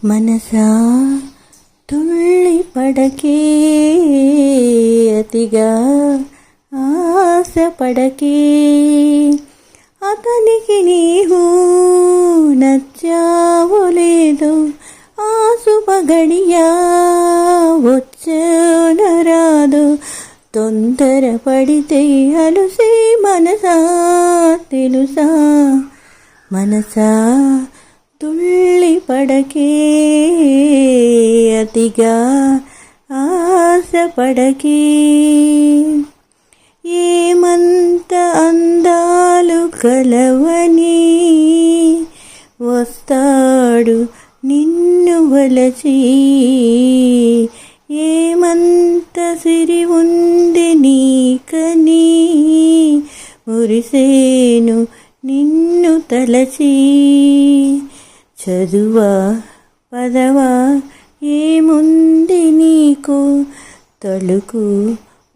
మనసా తుళ్ళి పడకే, అతిగా ఆశపడకే. అతనికి నీవు నచ్చావో లేదో, ఆ శుభగడియా వచ్చనరాదు. తొందరపడితే అలుసే మనసా, తెలుసా? మనసా తుళ్ళి పడకే, అతిగా ఆశపడకే. ఏమంత అందాలు కలవని వస్తాడు నిన్ను వలచి. ఏమంత సిరి ఉంది నీకని మురిసేను నిన్ను తలచి. చదువా పదవా ఏముంది నీకు, తలుకు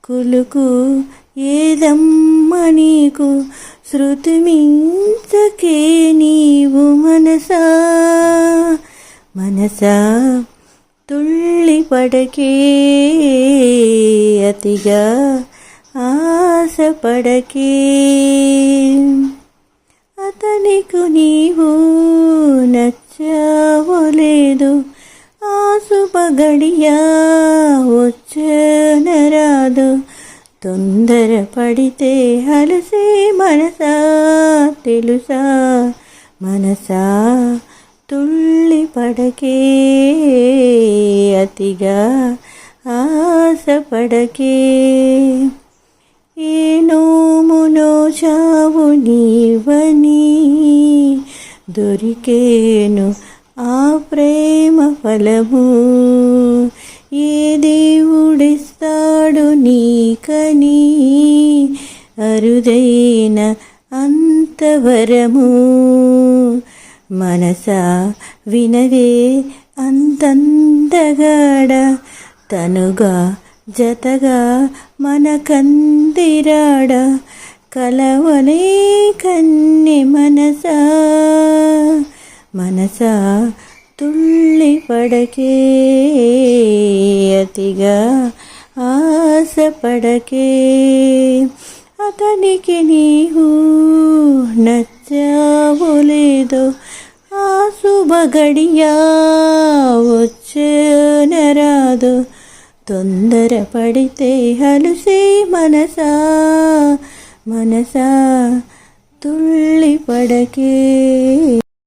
కులుకు ఏదమ్మ నీకు. శృతి మించకే నీవు మనసా, మనసా తుళ్ళి పడకే, అతిగా ఆశపడకే. అతనికి నీవు నచ్చావో లేదో, ఆ శుభగడియా వచ్చనరాదు. తొందరపడితే అలసే మనసా, తెలుసా? మనసా తుళ్ళి పడకే, అతిగా ఆశపడకే. ఏ నోమునో చావు నీవని దొరికేను ఆ ప్రేమ ఫలము. ఏ దేవుడిస్తాడు నీకని అరుదైన అంతవరము. మనసా వినవే అంతందగాడ, తనుగా జతగా మనకందిరాడ. కలవనే కన్నె మనసా, మనసా తుళ్ళి పడకే, అతిగా ఆశపడకే. అతనికి నీవు నచ్చావో లేదో, ఆ శుభగడియా వచ్చనరాదు. తొందరపడితే అలుసే మనసా, మనసా తుళ్ళి పడకే.